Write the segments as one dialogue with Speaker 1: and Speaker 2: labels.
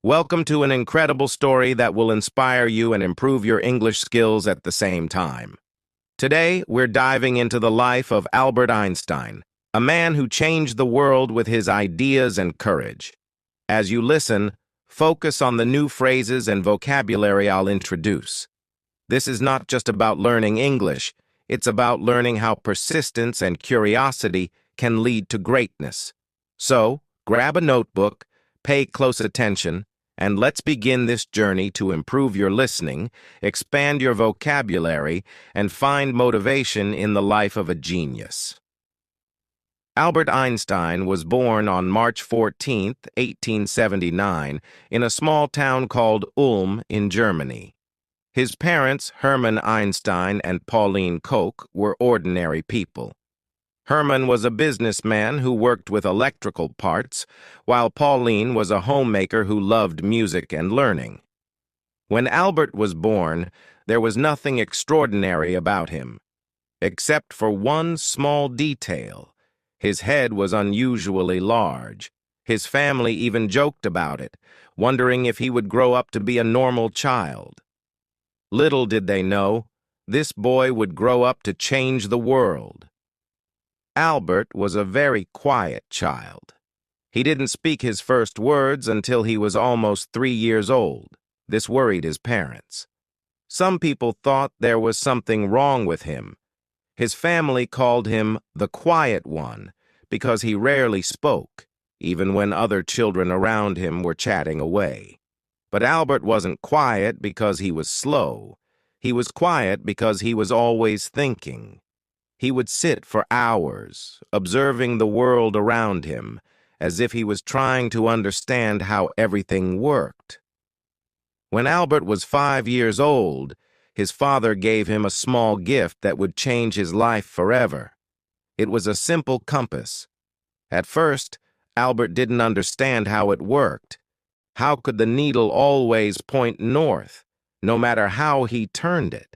Speaker 1: Welcome to an incredible story that will inspire you and improve your English skills at the same time. Today, we're diving into the life of Albert Einstein, a man who changed the world with his ideas and courage. As you listen, focus on the new phrases and vocabulary I'll introduce. This is not just about learning English, it's about learning how persistence and curiosity can lead to greatness. So, grab a notebook, pay close attention, and let's begin this journey to improve your listening, expand your vocabulary, and find motivation in the life of a genius. Albert Einstein was born on March 14, 1879, in a small town called Ulm in Germany. His parents, Hermann Einstein and Pauline Koch, were ordinary people. Hermann was a businessman who worked with electrical parts, while Pauline was a homemaker who loved music and learning. When Albert was born, there was nothing extraordinary about him, except for one small detail. His head was unusually large. His family even joked about it, wondering if he would grow up to be a normal child. Little did they know, this boy would grow up to change the world. Albert was a very quiet child. He didn't speak his first words until he was almost 3 years old. This worried his parents. Some people thought there was something wrong with him. His family called him the quiet one because he rarely spoke, even when other children around him were chatting away. But Albert wasn't quiet because he was slow. He was quiet because he was always thinking. He would sit for hours, observing the world around him, as if he was trying to understand how everything worked. When Albert was 5 years old, his father gave him a small gift that would change his life forever. It was a simple compass. At first, Albert didn't understand how it worked. How could the needle always point north, no matter how he turned it?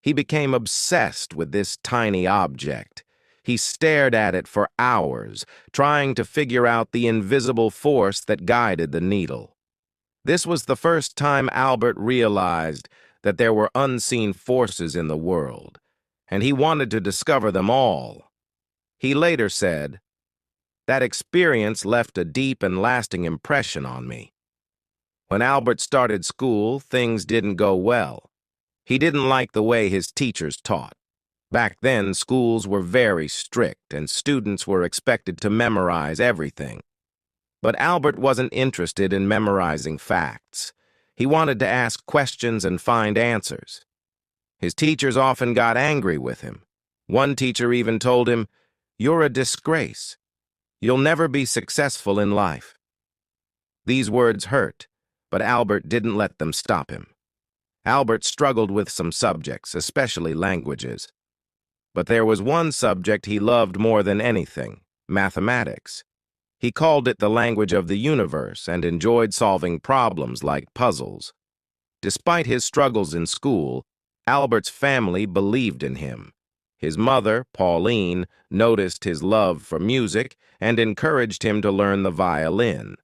Speaker 1: He became obsessed with this tiny object. He stared at it for hours, trying to figure out the invisible force that guided the needle. This was the first time Albert realized that there were unseen forces in the world, and he wanted to discover them all. He later said, "That experience left a deep and lasting impression on me." When Albert started school, things didn't go well. He didn't like the way his teachers taught. Back then, schools were very strict, and students were expected to memorize everything. But Albert wasn't interested in memorizing facts. He wanted to ask questions and find answers. His teachers often got angry with him. One teacher even told him, "You're a disgrace. You'll never be successful in life." These words hurt, but Albert didn't let them stop him. Albert struggled with some subjects, especially languages. But there was one subject he loved more than anything: mathematics. He called it the language of the universe and enjoyed solving problems like puzzles. Despite his struggles in school, Albert's family believed in him. His mother, Pauline, noticed his love for music and encouraged him to learn the violin.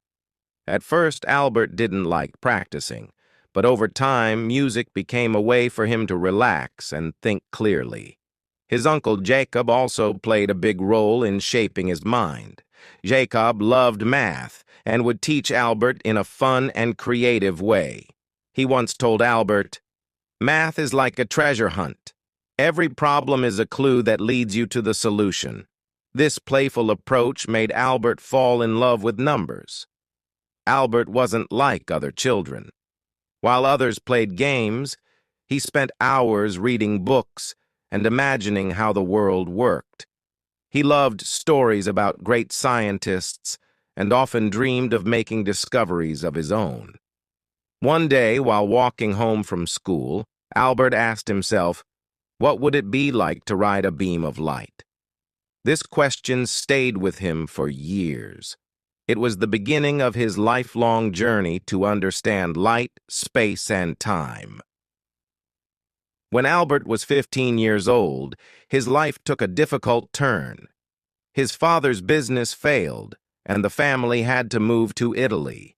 Speaker 1: At first, Albert didn't like practicing, but over time, music became a way for him to relax and think clearly. His uncle Jacob also played a big role in shaping his mind. Jacob loved math and would teach Albert in a fun and creative way. He once told Albert, "Math is like a treasure hunt. Every problem is a clue that leads you to the solution." This playful approach made Albert fall in love with numbers. Albert wasn't like other children. While others played games, he spent hours reading books and imagining how the world worked. He loved stories about great scientists and often dreamed of making discoveries of his own. One day, while walking home from school, Albert asked himself, what would it be like to ride a beam of light? This question stayed with him for years. It was the beginning of his lifelong journey to understand light, space, and time. When Albert was 15 years old, his life took a difficult turn. His father's business failed, and the family had to move to Italy.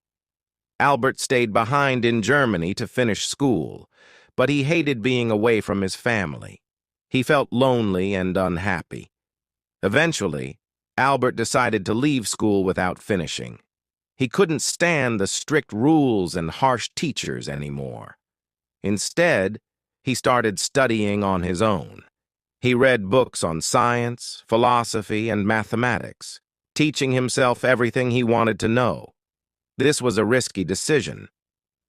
Speaker 1: Albert stayed behind in Germany to finish school, but he hated being away from his family. He felt lonely and unhappy. Eventually, Albert decided to leave school without finishing. He couldn't stand the strict rules and harsh teachers anymore. Instead, he started studying on his own. He read books on science, philosophy, and mathematics, teaching himself everything he wanted to know. This was a risky decision.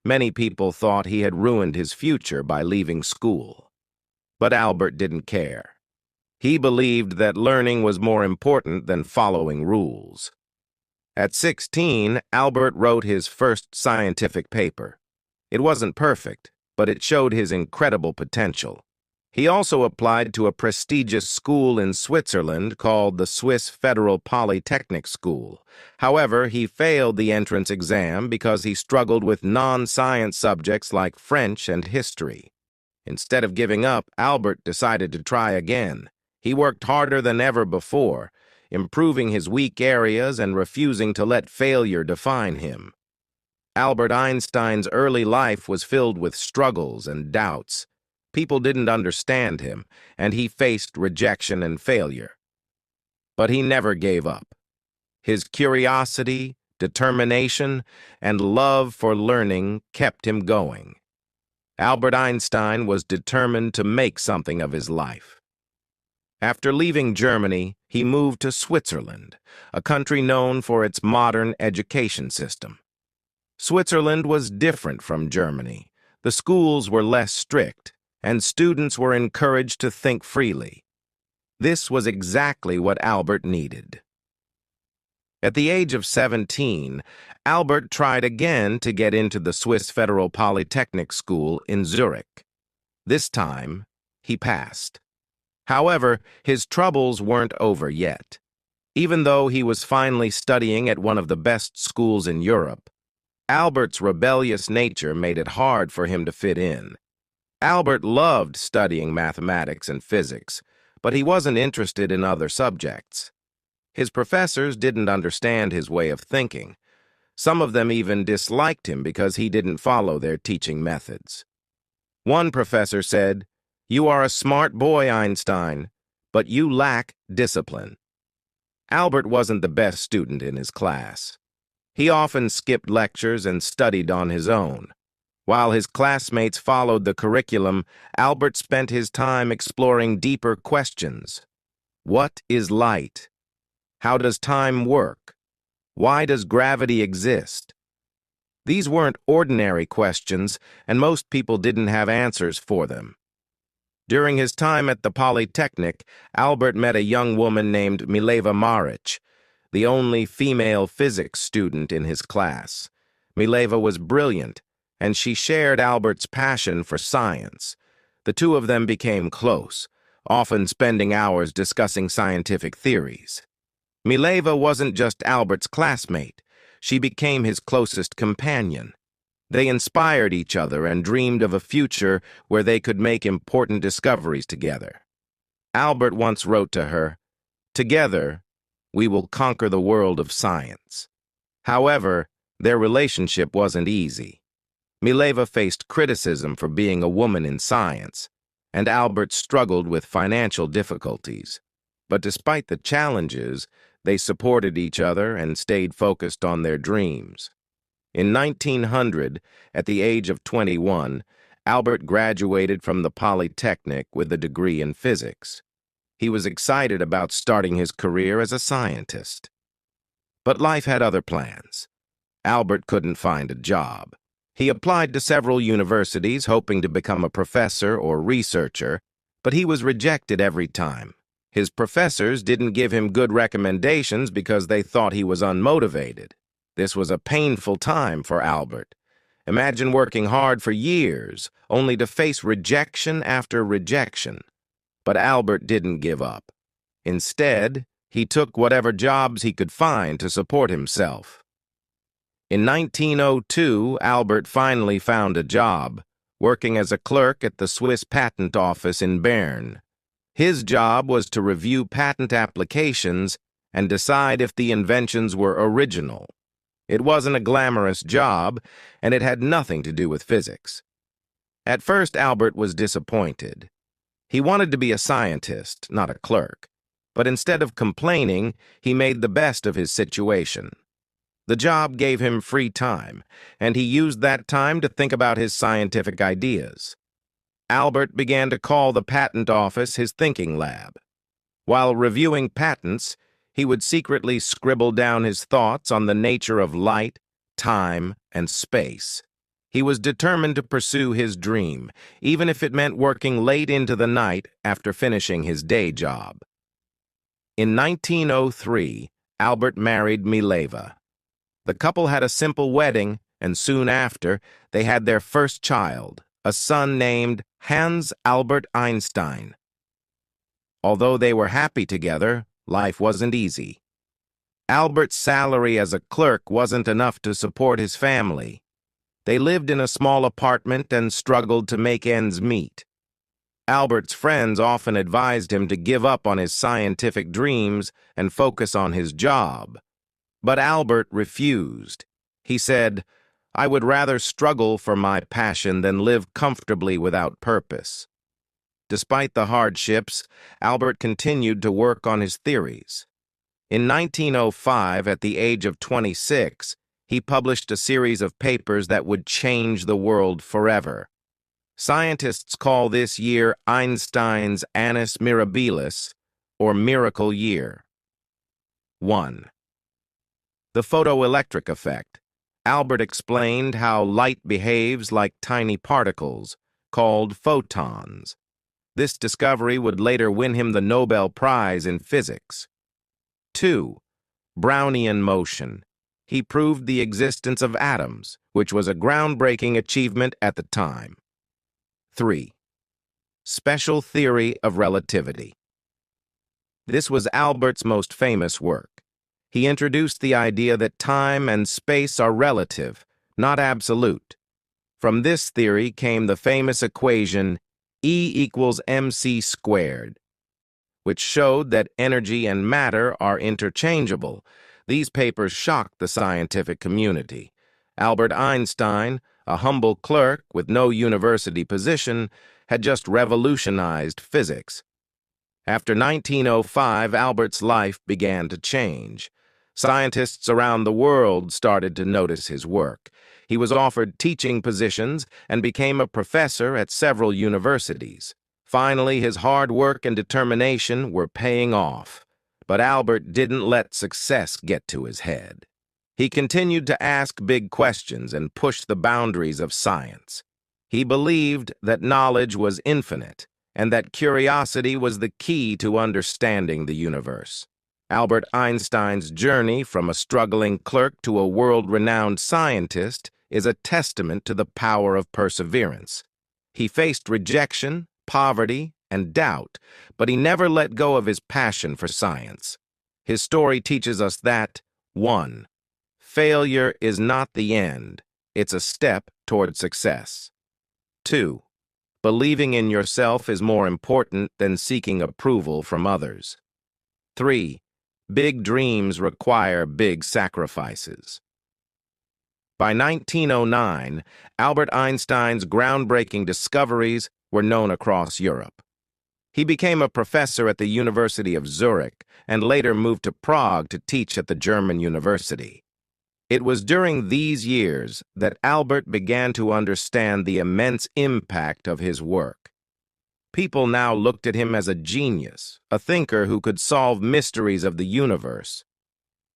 Speaker 1: Many people thought he had ruined his future by leaving school. But Albert didn't care. He believed that learning was more important than following rules. At 16, Albert wrote his first scientific paper. It wasn't perfect, but it showed his incredible potential. He also applied to a prestigious school in Switzerland called the Swiss Federal Polytechnic School. However, he failed the entrance exam because he struggled with non-science subjects like French and history. Instead of giving up, Albert decided to try again. He worked harder than ever before, improving his weak areas and refusing to let failure define him. Albert Einstein's early life was filled with struggles and doubts. People didn't understand him, and he faced rejection and failure. But he never gave up. His curiosity, determination, and love for learning kept him going. Albert Einstein was determined to make something of his life. After leaving Germany, he moved to Switzerland, a country known for its modern education system. Switzerland was different from Germany. The schools were less strict, and students were encouraged to think freely. This was exactly what Albert needed. At the age of 17, Albert tried again to get into the Swiss Federal Polytechnic School in Zurich. This time, he passed. However, his troubles weren't over yet. Even though he was finally studying at one of the best schools in Europe, Albert's rebellious nature made it hard for him to fit in. Albert loved studying mathematics and physics, but he wasn't interested in other subjects. His professors didn't understand his way of thinking. Some of them even disliked him because he didn't follow their teaching methods. One professor said, "You are a smart boy, Einstein, but you lack discipline." Albert wasn't the best student in his class. He often skipped lectures and studied on his own. While his classmates followed the curriculum, Albert spent his time exploring deeper questions. What is light? How does time work? Why does gravity exist? These weren't ordinary questions, and most people didn't have answers for them. During his time at the Polytechnic, Albert met a young woman named Mileva Maric, the only female physics student in his class. Mileva was brilliant, and she shared Albert's passion for science. The two of them became close, often spending hours discussing scientific theories. Mileva wasn't just Albert's classmate. She became his closest companion. They inspired each other and dreamed of a future where they could make important discoveries together. Albert once wrote to her, "Together, we will conquer the world of science." However, their relationship wasn't easy. Mileva faced criticism for being a woman in science, and Albert struggled with financial difficulties. But despite the challenges, they supported each other and stayed focused on their dreams. In 1900, at the age of 21, Albert graduated from the Polytechnic with a degree in physics. He was excited about starting his career as a scientist. But life had other plans. Albert couldn't find a job. He applied to several universities hoping to become a professor or researcher, but he was rejected every time. His professors didn't give him good recommendations because they thought he was unmotivated. This was a painful time for Albert. Imagine working hard for years, only to face rejection after rejection. But Albert didn't give up. Instead, he took whatever jobs he could find to support himself. In 1902, Albert finally found a job, working as a clerk at the Swiss Patent Office in Bern. His job was to review patent applications and decide if the inventions were original. It wasn't a glamorous job, and it had nothing to do with physics. At first, Albert was disappointed. He wanted to be a scientist, not a clerk. But instead of complaining, he made the best of his situation. The job gave him free time, and he used that time to think about his scientific ideas. Albert began to call the patent office his thinking lab. While reviewing patents, he would secretly scribble down his thoughts on the nature of light, time, and space. He was determined to pursue his dream, even if it meant working late into the night after finishing his day job. In 1903, Albert married Mileva. The couple had a simple wedding, and soon after, they had their first child, a son named Hans Albert Einstein. Although they were happy together, life wasn't easy. Albert's salary as a clerk wasn't enough to support his family. They lived in a small apartment and struggled to make ends meet. Albert's friends often advised him to give up on his scientific dreams and focus on his job. But Albert refused. He said, "I would rather struggle for my passion than live comfortably without purpose." Despite the hardships, Albert continued to work on his theories. In 1905, at the age of 26, he published a series of papers that would change the world forever. Scientists call this year Einstein's Annus Mirabilis, or Miracle Year. 1. The photoelectric effect. Albert explained how light behaves like tiny particles, called photons. This discovery would later win him the Nobel Prize in Physics. 2. Brownian motion. He proved the existence of atoms, which was a groundbreaking achievement at the time. 3. Special theory of relativity. This was Albert's most famous work. He introduced the idea that time and space are relative, not absolute. From this theory came the famous equation E equals mc squared, which showed that energy and matter are interchangeable. These papers shocked the scientific community. Albert Einstein, a humble clerk with no university position, had just revolutionized physics. After 1905, Albert's life began to change. Scientists around the world started to notice his work. He was offered teaching positions and became a professor at several universities. Finally, his hard work and determination were paying off. But Albert didn't let success get to his head. He continued to ask big questions and push the boundaries of science. He believed that knowledge was infinite and that curiosity was the key to understanding the universe. Albert Einstein's journey from a struggling clerk to a world-renowned scientist is a testament to the power of perseverance. He faced rejection, poverty, and doubt, but he never let go of his passion for science. His story teaches us that, 1. Failure is not the end, it's a step toward success. 2. Believing in yourself is more important than seeking approval from others. 3. Big dreams require big sacrifices. By 1909, Albert Einstein's groundbreaking discoveries were known across Europe. He became a professor at the University of Zurich and later moved to Prague to teach at the German university. It was during these years that Albert began to understand the immense impact of his work. People now looked at him as a genius, a thinker who could solve mysteries of the universe.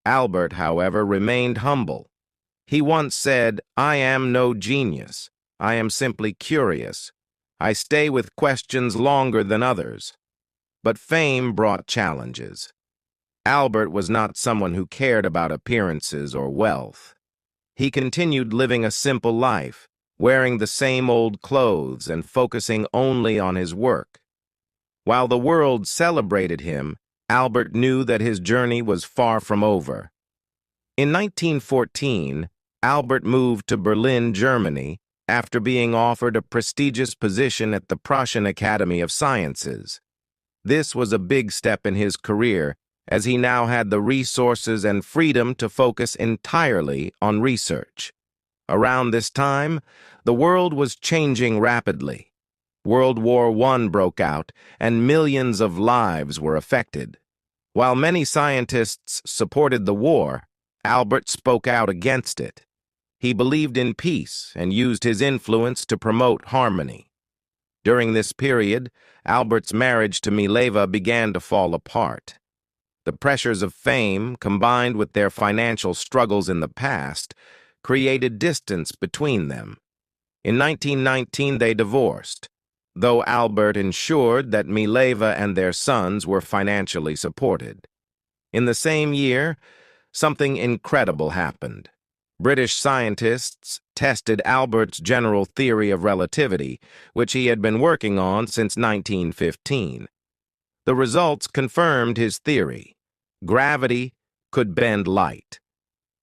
Speaker 1: Albert, however, remained humble. He once said, "I am no genius. I am simply curious. I stay with questions longer than others." But fame brought challenges. Albert was not someone who cared about appearances or wealth. He continued living a simple life, wearing the same old clothes and focusing only on his work. While the world celebrated him, Albert knew that his journey was far from over. In 1914, Albert moved to Berlin, Germany, after being offered a prestigious position at the Prussian Academy of Sciences. This was a big step in his career, as he now had the resources and freedom to focus entirely on research. Around this time, the world was changing rapidly. World War I broke out, and millions of lives were affected. While many scientists supported the war, Albert spoke out against it. He believed in peace and used his influence to promote harmony. During this period, Albert's marriage to Mileva began to fall apart. The pressures of fame, combined with their financial struggles in the past, created distance between them. In 1919, they divorced, though Albert ensured that Mileva and their sons were financially supported. In the same year, something incredible happened. British scientists tested Albert's general theory of relativity, which he had been working on since 1915. The results confirmed his theory. Gravity could bend light.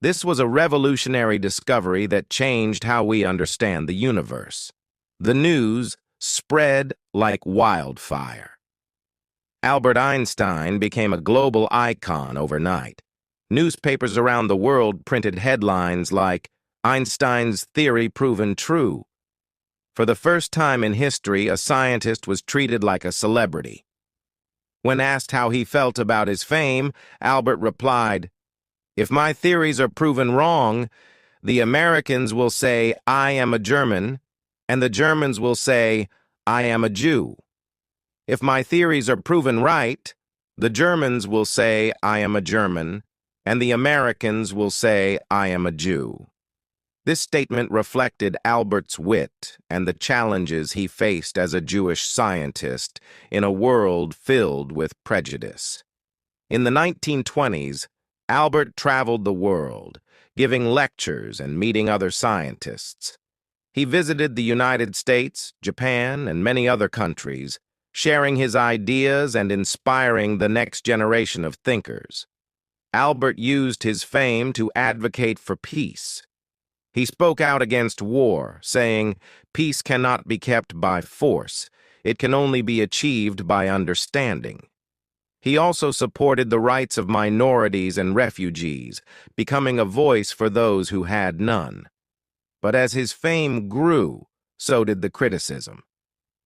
Speaker 1: This was a revolutionary discovery that changed how we understand the universe. The news spread like wildfire. Albert Einstein became a global icon overnight. Newspapers around the world printed headlines like, "Einstein's theory proven true." For the first time in history, a scientist was treated like a celebrity. When asked how he felt about his fame, Albert replied, "If my theories are proven wrong, the Americans will say, 'I am a German,' and the Germans will say, 'I am a Jew.' If my theories are proven right, the Germans will say, 'I am a German,' and the Americans will say, 'I am a Jew.'" This statement reflected Albert's wit and the challenges he faced as a Jewish scientist in a world filled with prejudice. In the 1920s, Albert traveled the world, giving lectures and meeting other scientists. He visited the United States, Japan, and many other countries, sharing his ideas and inspiring the next generation of thinkers. Albert used his fame to advocate for peace. He spoke out against war, saying, "Peace cannot be kept by force. It can only be achieved by understanding." He also supported the rights of minorities and refugees, becoming a voice for those who had none. But as his fame grew, so did the criticism.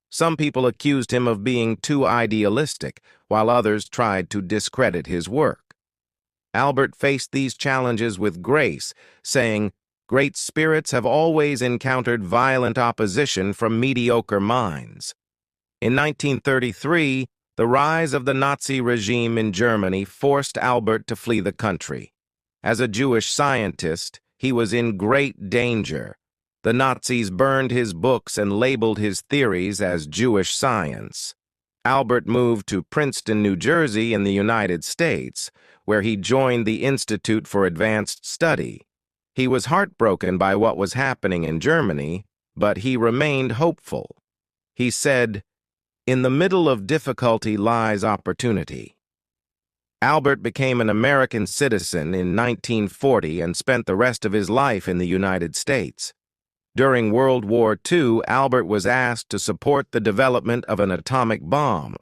Speaker 1: Some people accused him of being too idealistic, while others tried to discredit his work. Albert faced these challenges with grace, saying, "Great spirits have always encountered violent opposition from mediocre minds." In 1933, the rise of the Nazi regime in Germany forced Albert to flee the country. As a Jewish scientist, he was in great danger. The Nazis burned his books and labeled his theories as Jewish science. Albert moved to Princeton, New Jersey in the United States, where he joined the Institute for Advanced Study. He was heartbroken by what was happening in Germany, but he remained hopeful. He said, "In the middle of difficulty lies opportunity." Albert became an American citizen in 1940 and spent the rest of his life in the United States. During World War II, Albert was asked to support the development of an atomic bomb.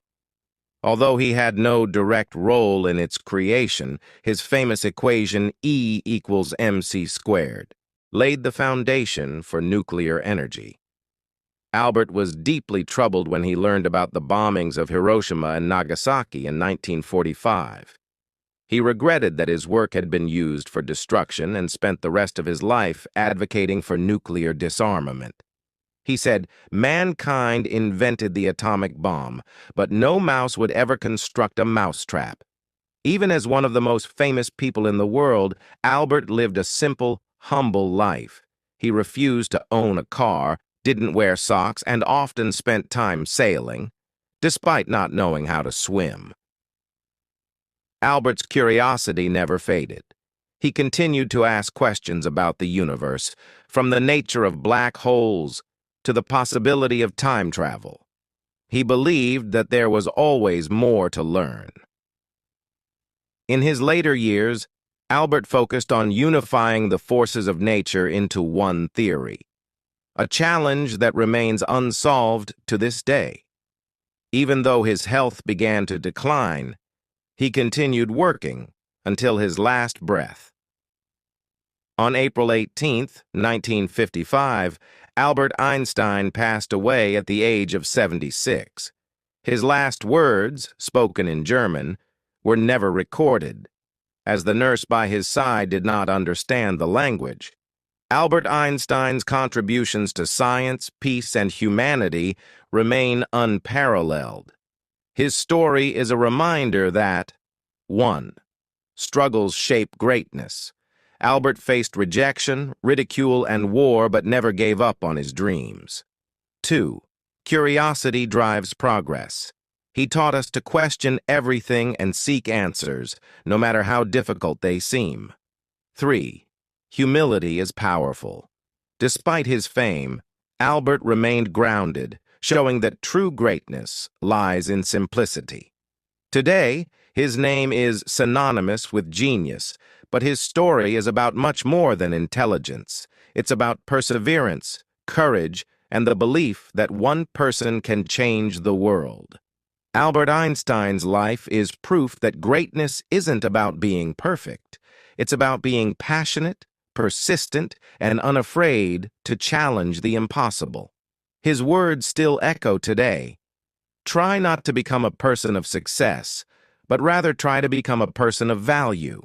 Speaker 1: Although he had no direct role in its creation, his famous equation E equals mc squared laid the foundation for nuclear energy. Albert was deeply troubled when he learned about the bombings of Hiroshima and Nagasaki in 1945. He regretted that his work had been used for destruction and spent the rest of his life advocating for nuclear disarmament. He said, "Mankind invented the atomic bomb, but no mouse would ever construct a mousetrap." Even as one of the most famous people in the world, Albert lived a simple, humble life. He refused to own a car, didn't wear socks, and often spent time sailing, despite not knowing how to swim. Albert's curiosity never faded. He continued to ask questions about the universe, from the nature of black holes to the possibility of time travel. He believed that there was always more to learn. In his later years, Albert focused on unifying the forces of nature into one theory, a challenge that remains unsolved to this day. Even though his health began to decline, He continued working until his last breath. On April 18, 1955, Albert Einstein passed away at the age of 76. His last words, spoken in German, were never recorded, as the nurse by his side did not understand the language. Albert Einstein's contributions to science, peace, and humanity remain unparalleled. His story is a reminder that 1. Struggles shape greatness. Albert faced rejection, ridicule, and war, but never gave up on his dreams. 2. Curiosity drives progress. He taught us to question everything and seek answers, no matter how difficult they seem. 3. Humility is powerful. Despite his fame, Albert remained grounded, showing that true greatness lies in simplicity. Today, his name is synonymous with genius, but his story is about much more than intelligence. It's about perseverance, courage, and the belief that one person can change the world. Albert Einstein's life is proof that greatness isn't about being perfect. It's about being passionate, persistent, and unafraid to challenge the impossible. His words still echo today. Try not to become a person of success, but rather try to become a person of value.